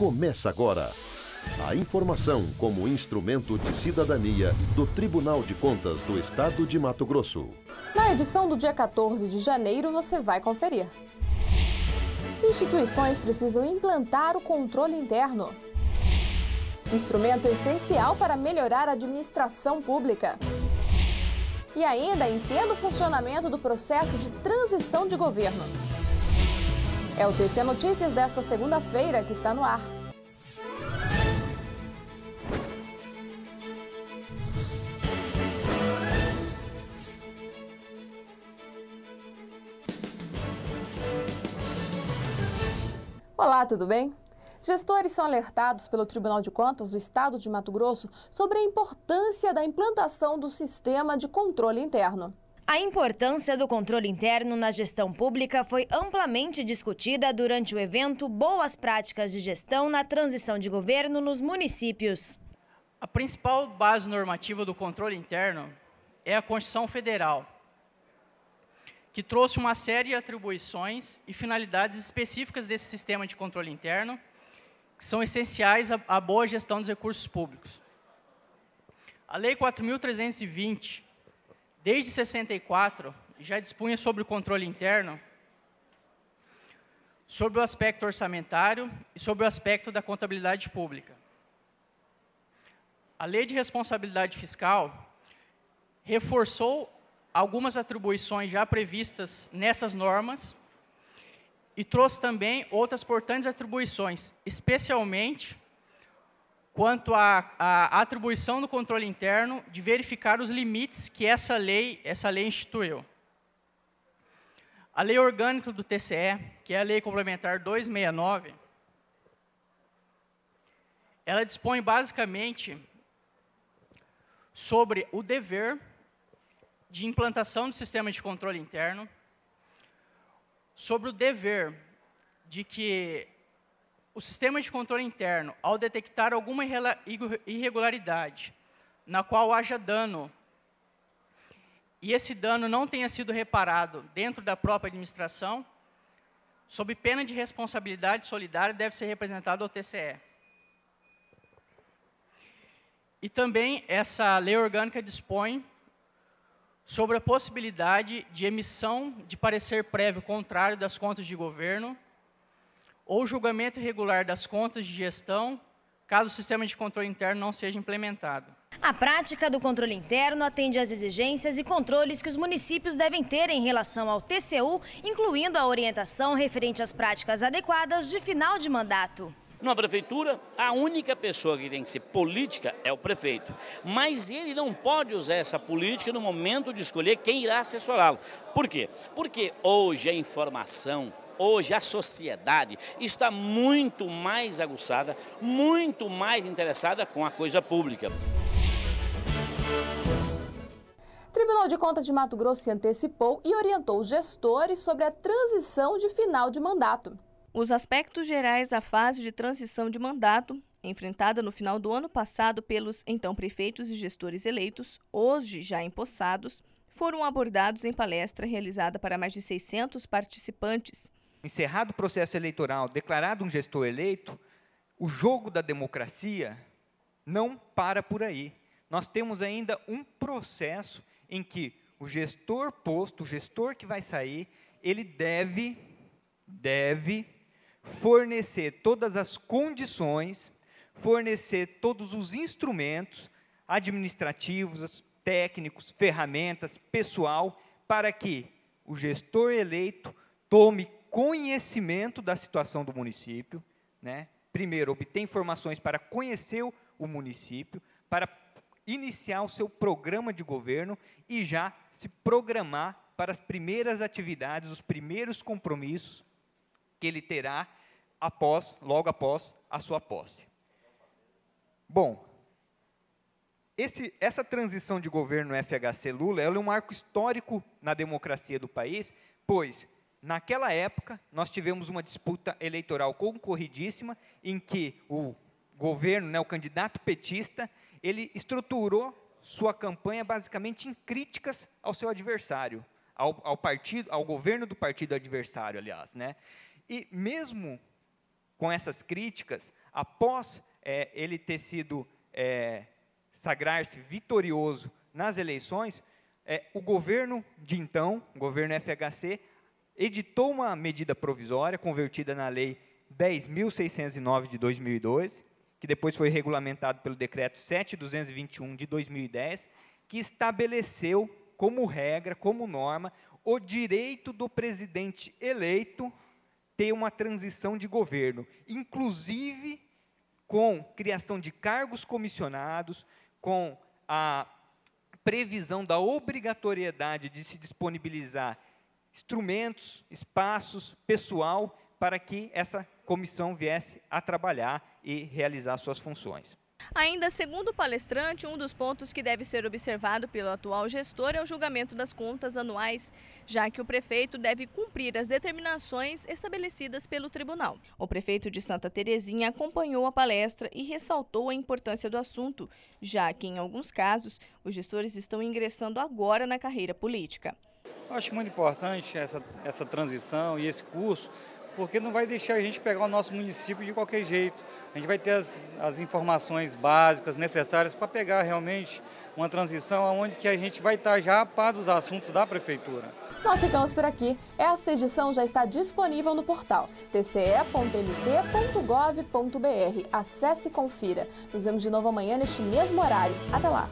Começa agora. A informação como instrumento de cidadania do Tribunal de Contas do Estado de Mato Grosso. Na edição do dia 14 de janeiro, você vai conferir. Instituições precisam implantar o controle interno. Instrumento essencial para melhorar a administração pública. E ainda entenda o funcionamento do processo de transição de governo. É o TC Notícias desta segunda-feira que está no ar. Olá, tudo bem? Gestores são alertados pelo Tribunal de Contas do Estado de Mato Grosso sobre a importância da implantação do sistema de controle interno. A importância do controle interno na gestão pública foi amplamente discutida durante o evento Boas Práticas de Gestão na Transição de Governo nos Municípios. A principal base normativa do controle interno é a Constituição Federal, que trouxe uma série de atribuições e finalidades específicas desse sistema de controle interno, que são essenciais à boa gestão dos recursos públicos. A Lei 4.320, desde 64, já dispunha sobre o controle interno, sobre o aspecto orçamentário e sobre o aspecto da contabilidade pública. A Lei de Responsabilidade Fiscal reforçou algumas atribuições já previstas nessas normas e trouxe também outras importantes atribuições, especialmente quanto à atribuição do controle interno de verificar os limites que essa lei instituiu. A Lei Orgânica do TCE, que é a Lei Complementar 269, ela dispõe basicamente sobre o dever de implantação do sistema de controle interno, sobre o dever de que o sistema de controle interno, ao detectar alguma irregularidade na qual haja dano, e esse dano não tenha sido reparado dentro da própria administração, sob pena de responsabilidade solidária, deve ser representado ao TCE. E também essa lei orgânica dispõe sobre a possibilidade de emissão de parecer prévio contrário das contas de governo ou julgamento irregular das contas de gestão, caso o sistema de controle interno não seja implementado. A prática do controle interno atende às exigências e controles que os municípios devem ter em relação ao TCU, incluindo a orientação referente às práticas adequadas de final de mandato. Numa prefeitura, a única pessoa que tem que ser política é o prefeito. Mas ele não pode usar essa política no momento de escolher quem irá assessorá-lo. Por quê? Porque hoje a informação, hoje a sociedade está muito mais aguçada, muito mais interessada com a coisa pública. O Tribunal de Contas de Mato Grosso se antecipou e orientou os gestores sobre a transição de final de mandato. Os aspectos gerais da fase de transição de mandato, enfrentada no final do ano passado pelos então prefeitos e gestores eleitos, hoje já empossados, foram abordados em palestra realizada para mais de 600 participantes. Encerrado o processo eleitoral, declarado um gestor eleito, o jogo da democracia não para por aí. Nós temos ainda um processo em que o gestor posto, o gestor que vai sair, ele deve fornecer todas as condições, fornecer todos os instrumentos administrativos, técnicos, ferramentas, pessoal, para que o gestor eleito tome conhecimento da situação do município, né? Primeiro, obter informações para conhecer o município, para iniciar o seu programa de governo e já se programar para as primeiras atividades, os primeiros compromissos que ele terá logo após a sua posse. Bom, essa transição de governo FHC-Lula ela é um marco histórico na democracia do país, pois, naquela época, nós tivemos uma disputa eleitoral concorridíssima, em que o governo, o candidato petista, ele estruturou sua campanha basicamente em críticas ao seu adversário, ao partido, ao governo do partido adversário, aliás, né? E mesmo com essas críticas, após ele ter sido sagrar-se vitorioso nas eleições, o governo de então, o governo FHC, editou uma medida provisória convertida na Lei 10.609 de 2002, que depois foi regulamentado pelo Decreto 7.221 de 2010, que estabeleceu como regra, como norma, o direito do presidente eleito ter uma transição de governo, inclusive com criação de cargos comissionados, com a previsão da obrigatoriedade de se disponibilizar instrumentos, espaços, pessoal, para que essa comissão viesse a trabalhar e realizar suas funções. Ainda segundo o palestrante, um dos pontos que deve ser observado pelo atual gestor é o julgamento das contas anuais, já que o prefeito deve cumprir as determinações estabelecidas pelo tribunal. O prefeito de Santa Terezinha acompanhou a palestra e ressaltou a importância do assunto, já que, em alguns casos, os gestores estão ingressando agora na carreira política. Eu acho muito importante essa transição e esse curso, porque não vai deixar a gente pegar o nosso município de qualquer jeito. A gente vai ter as informações básicas necessárias para pegar realmente uma transição onde que a gente vai estar já a par dos assuntos da prefeitura. Nós ficamos por aqui. Esta edição já está disponível no portal tce.mt.gov.br. Acesse e confira. Nos vemos de novo amanhã neste mesmo horário. Até lá!